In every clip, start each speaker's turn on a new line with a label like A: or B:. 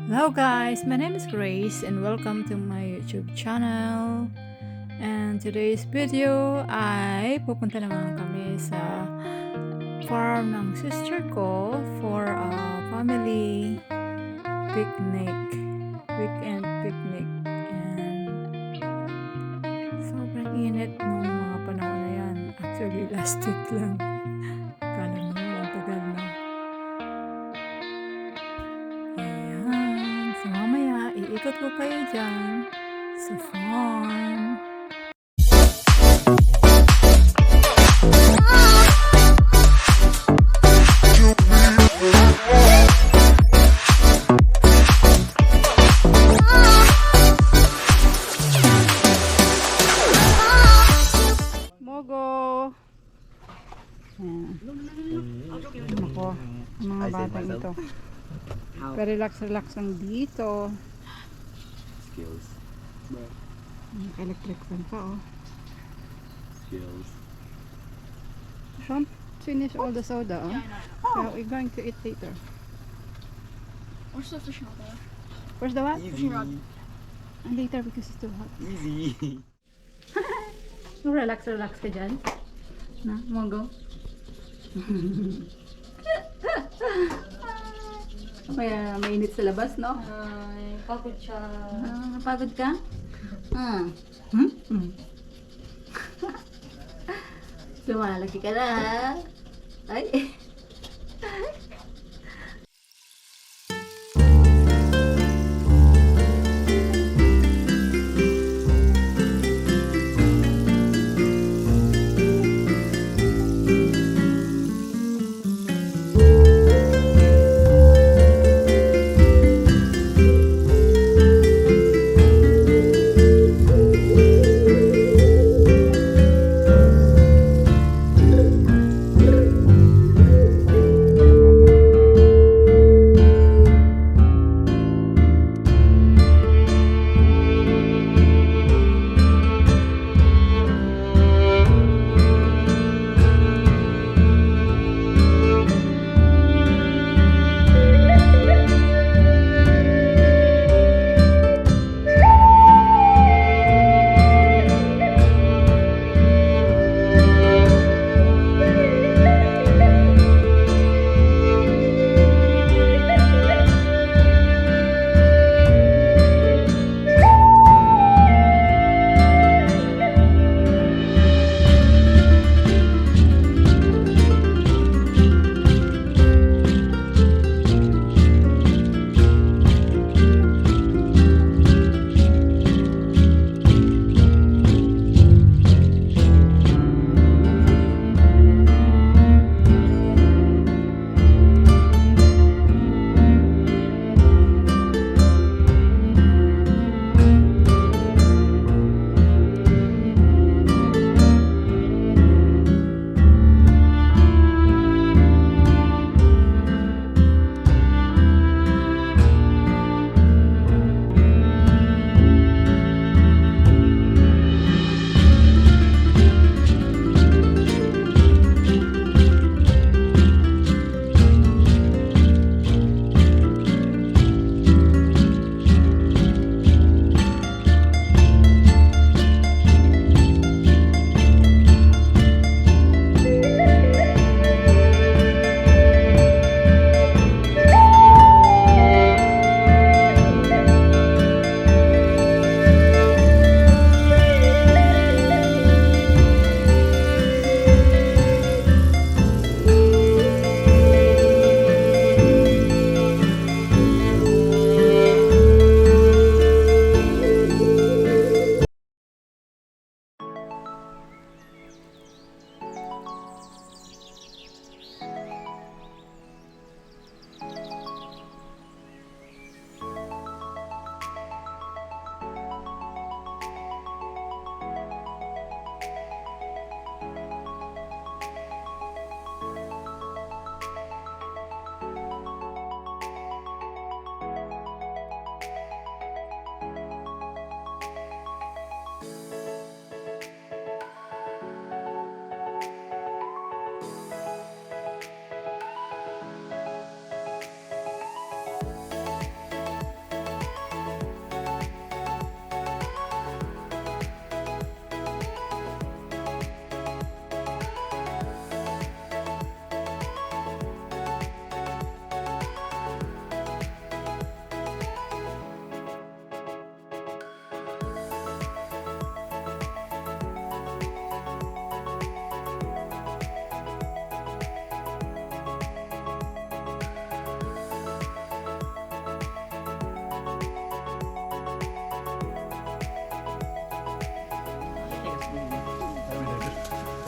A: Hello guys, my name is Grace and welcome to my YouTube channel. And today's video ay pupunta naman kami sa farm ng sister ko for a family picnic, weekend picnic. And sobrang init nung mga panahon na yan. Actually last week lang. Kala mo, ang tagal na. Ayan. So mamaya, iikot ko kayo dyan sa farm. Mogo! Ayan. Ako, ang mga batang ito. Relax lang dito.
B: Skills.
A: Electric fan pa, oh.
B: Skills.
A: Sean, finish all the soda, oh. So we're going to eat later.
C: Where's the fishing rod there?
A: Where's the what?
B: Easy.
A: And later because it's too hot.
B: Easy.
A: Relax ka dyan. Na, Mogo. Mainit sa labas, no?
C: Pagod siya.
A: Napagod ka? Lumalaki ka na, ha? Ay.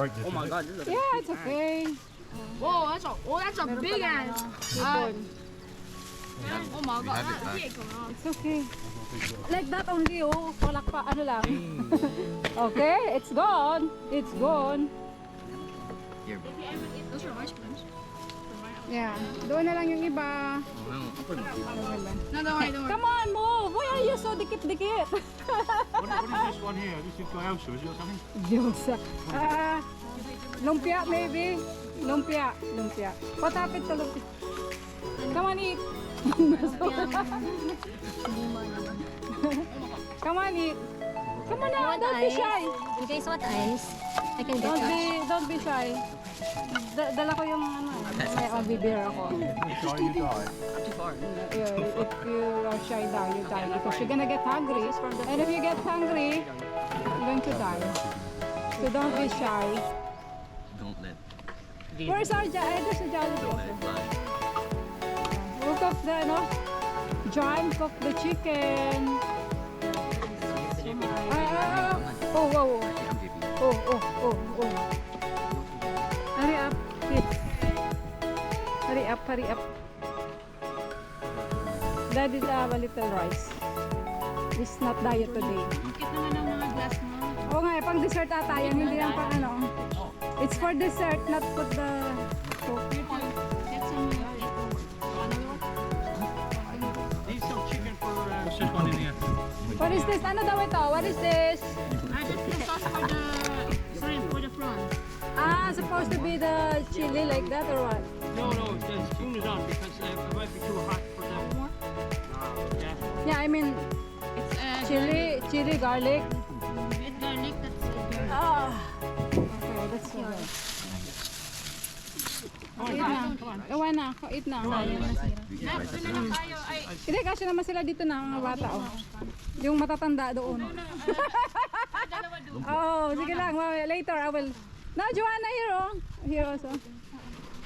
D: like this.
B: Oh my
D: is it?
B: god, this is a
A: Yeah, it's okay.
C: Whoa, that's a big ass.
A: Hipon.
C: Oh my
D: We
C: god.
D: have it back.
A: It's okay. Like that only, oh. Walak pa, ano lang. Okay, it's gone. It's gone.
D: Here.
C: Those are ice creams.
A: Yeah, doon na lang yung iba.
C: No, don't worry, don't worry.
A: Come on, move! Why are you so dikit-dikit?
D: What is this one here? This is gyoza, is it or something?
A: Diyosa. Lumpia maybe? Lumpia. Lumpia. What happened to lumpia? Come on, eat. Come on, eat. Come on now, don't be shy.
E: You guys want ice? I can get it.
A: Don't be shy. Dala ko yung ano, may bibir ako.
D: You die, you die.
A: If you are shy now, you die because you're gonna get hungry. And if you get hungry, you're going to die. So don't be shy.
B: Don't let
A: Where's our there's a Jollibee.
B: it fly.
A: We'll cook the, John cook the chicken. Oh, whoa, whoa. Oh. Hurry up, kids. Hurry up. That is a little rice. It's not diet today.
C: Bakit naman ang mga glass mo?
A: Oo nga, pang dessert ata yan, hindi yan pang ano. It's for dessert, not for the cook.
C: Get some leftover.
D: Need some chicken for what's this one in here?
A: What is this? Ano daw ito? What is this?
C: That's the sauce for the shrimp, for the prawn.
A: Supposed to be the chili like that or what?
D: No, the spoon is on because it might be too hot for them.
C: More?
D: Yeah.
A: Yeah, I mean
C: It's
A: chili, garlic.
C: with garlic, that's good.
A: Okay, that's so good. Eat na. Gawa na ako, eat na.
C: Next, na lang tayo. Ay,
A: Hindi, kasi naman sila dito na, mga bata. Oh. Yung matatanda doon. Oh, sige lang. Later, I will. No, Joanna here, oh. Here also.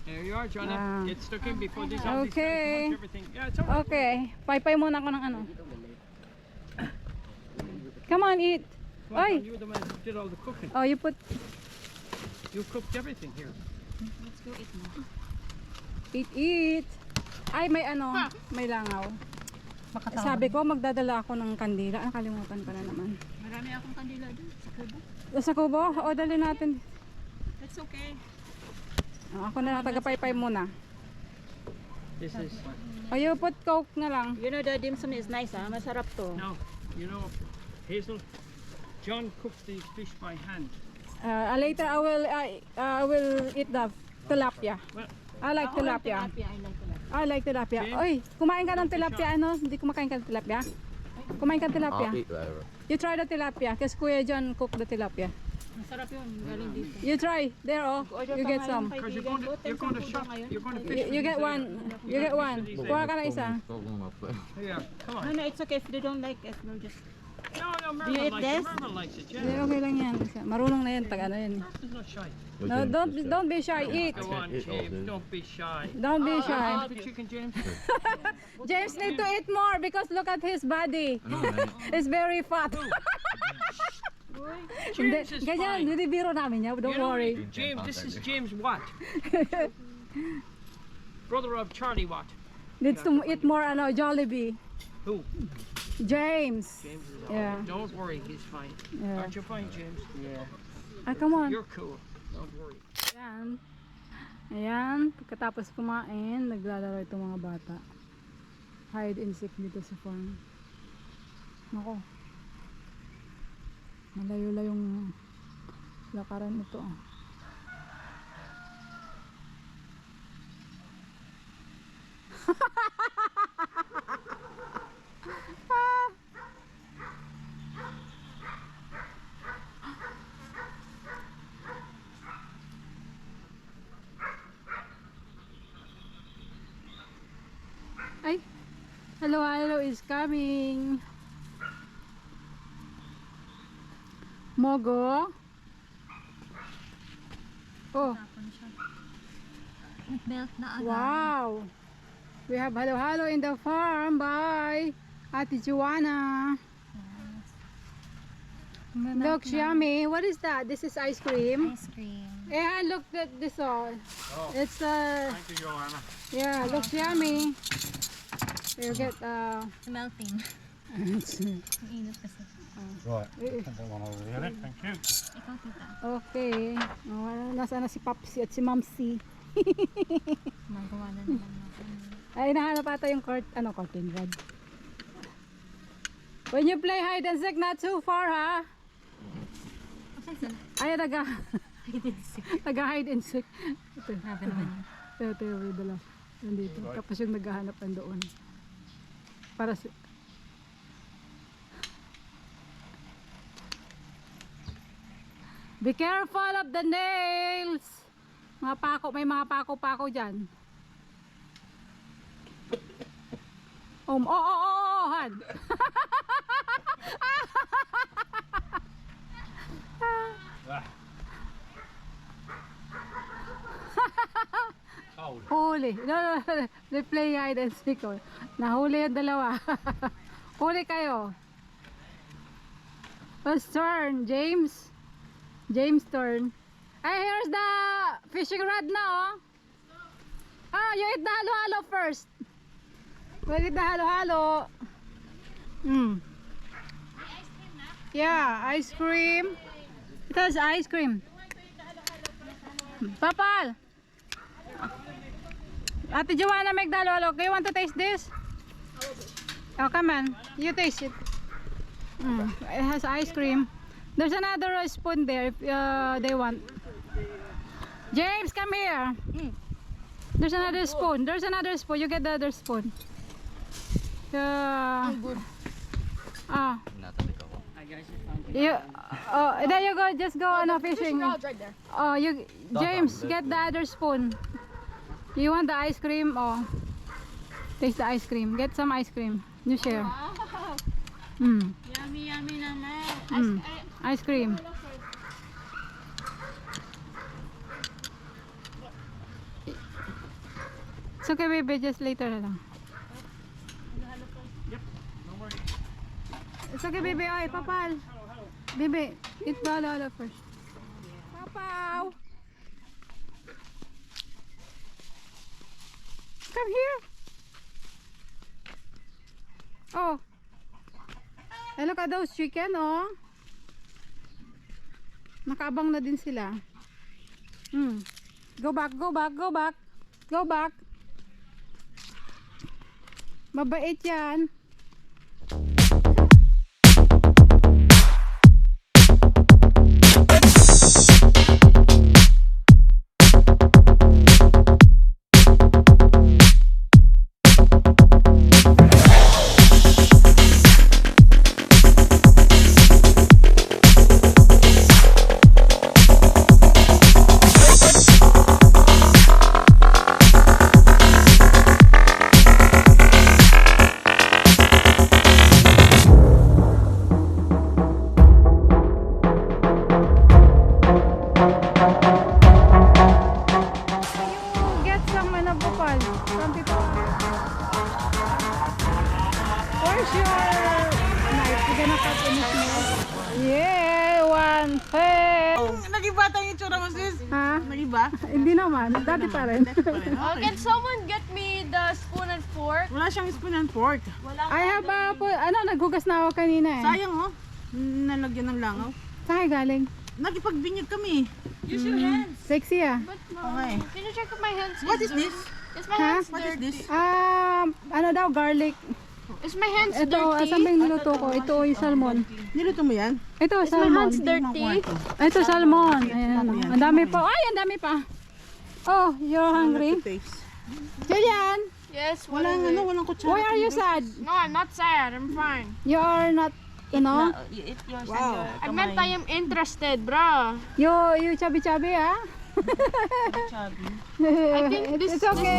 D: There you are, John.
A: Ah.
D: It's stuck in before this.
A: Okay.
D: Everything. Yeah, it's alright.
A: Okay. Paypay muna ako ng ano. Come on, eat.
D: Come on,
A: Oy.
D: John, you were the man who did all the cooking.
A: Oh, you put,
D: You cooked everything here.
A: eat. Ay, may ano, may langaw. Sabi ko, magdadala ako ng kandila. Nakalimutan ko na naman.
C: marami akong kandila dun sa kubo.
A: Sa kubo, o dali natin.
C: That's okay.
A: Ako na lang, taga-paypay muna.
D: This is
A: O, you put coke na lang.
F: You know the dim sum is nice, ah. Masarap to.
D: now. You know, Hazel. John cooks these fish by hand.
A: Later, I will eat the tilapia.
D: Well,
A: I like tilapia.
F: I like tilapia.
A: I like tilapia. Oy, kumain ka ng tilapia, ano? Hindi kumakain ka ng tilapia? Kumain ka ng tilapia?
B: I'll eat whatever.
A: You try the tilapia, kasi Kuya John cook the tilapia.
F: Masarap yun. Galing dito.
A: You try. There, oh. You get some.
D: because you're going to shop. You're going to fish.
A: You get one. You get one. Kuha ka na isa.
D: Yeah, come
F: No,
D: on.
F: no, it's okay if they don't like it. We'll just...
D: No,
F: you eat
D: Mervyn likes
F: this?
D: it. Mervyn likes it.
A: Hindi,
D: Yeah.
A: okay lang yan. Marunong na yan, pag ano yan.
D: He's not shy.
A: No, don't be shy. Eat.
D: Go on, James. Don't be shy.
A: Don't be
D: Have
A: shy.
D: the chicken, James.
A: James need to eat more because look at his body. It's very fat. Hindi,
D: James is
A: ganyan,
D: fine.
A: hindi biro namin niya. Don't
D: You know,
A: worry.
D: James, this is James Watt. Brother of Charlie Watt.
A: Needs to eat more Jollibee.
D: Who?
A: James.
D: James is
A: Yeah.
D: Don't worry, he's fine.
A: Yeah.
D: Aren't you fine, James? Yeah.
A: Come on.
D: You're cool. Don't worry.
A: Ayan. Ayan. Pagkatapos kumain, naglalaro itong mga bata. Hide and seek dito sa farm. Nako. Malayo-layong lakaran ito. Ay, hello is coming. Mogo. Oh,
E: Belt na agad.
A: wow. We have halo-halo in the farm by Ate Joanna. Looks yummy. What is that? This is ice cream.
E: Ice cream.
A: Yeah, look at this all. It's
D: Thank you, Joanna.
A: yeah, looks yummy. You get
E: Melting.
A: it's-
E: Ang init kasi.
D: Right. Put that one over here then. Thank you.
E: Ikaw, tita.
A: okay. Oh, nasaan na si Papsi at si Mamsi?
E: Magawa na naman ako.
A: Ay, nahanap ata yung curtain rod. When you play hide and seek, not too far, ha? Ay, nag-hide and seek. Ito.
E: Grabe naman yun.
A: Ito yung may dala. Nandito. Tapos yung naghahanap doon. Para si... Be careful of the nails! Mga pako, may mga pako-pako dyan. Han!
D: Cold.
A: Huli. No. They play hide and seek. Oh. Nahuli yung dalawa. Huli kayo. Whose turn? James? James' turn. Ay, here's the fishing rod na, oh. Ah, you eat the halo-halo first. We'll eat the halo-halo. Yeah, ice cream. It has ice cream. Papal. Ate Joanna, make the halo-halo. Do you want to taste this? Oh, come on. You taste it. It has ice cream. There's another spoon there if they want. James, come here. There's another spoon. There's another spoon. You get the other spoon. Ah.
B: Natabi ako.
A: You. Oh, there you go. Just go on a fishing.
C: Right there.
A: Oh, you. James, get the other spoon. You want the ice cream? Oh, taste the ice cream. Get some ice cream. You share.
C: Yummy, yummy naman.
A: Ice cream. It's okay, baby. Just later na lang. It's okay, baby. Oy, papal. Baby, eat the halo first. Papaw. Come here. Oh. Hey, look at those chicken, oh. Nakaabang na din sila. Go back, go back, go back. Go back. Mabait yan. Where's your knife? You're gonna cut in it. Yeah, one fail.
F: Nag-iba tayong itsura mo, sis?
A: Ha?
F: Nag-iba?
A: Hindi naman. Dati pa rin.
C: Oh, can someone get me the spoon and fork?
F: Wala siyang spoon and fork.
A: I have naghugas na ako kanina eh.
F: Sayang, oh. Nalagyan ng langaw.
A: Saan kayo galing?
F: Nagipagbinyag kami.
C: Use your hands.
A: Sexy ah.
C: But no.
F: Okay.
C: Can you check if my hands?
F: What is this?
C: Is my
A: Huh?
C: hands
F: What is
C: dirty?
F: this?
A: Ano daw, garlic.
C: Is my hands
A: Ito,
C: dirty?
A: saan ba yung niluto ko? Ito yung salmon.
F: Niluto mo yan?
A: Ito,
C: Is my hands
A: salmon.
C: dirty?
A: Ito, salmon. Ayan. Ang dami pa. Ay, ang dami pa. Oh, you're hungry?
F: Taste.
A: Julian,
C: Yes. What
F: Walang
C: is it?
F: walang kutsara.
A: why are you sad?
C: No, I'm not sad. I'm fine.
A: You are not,
F: You eat yours. Wow.
C: I meant I am interested, bro.
A: you chubby ah.
C: I think
A: It's okay.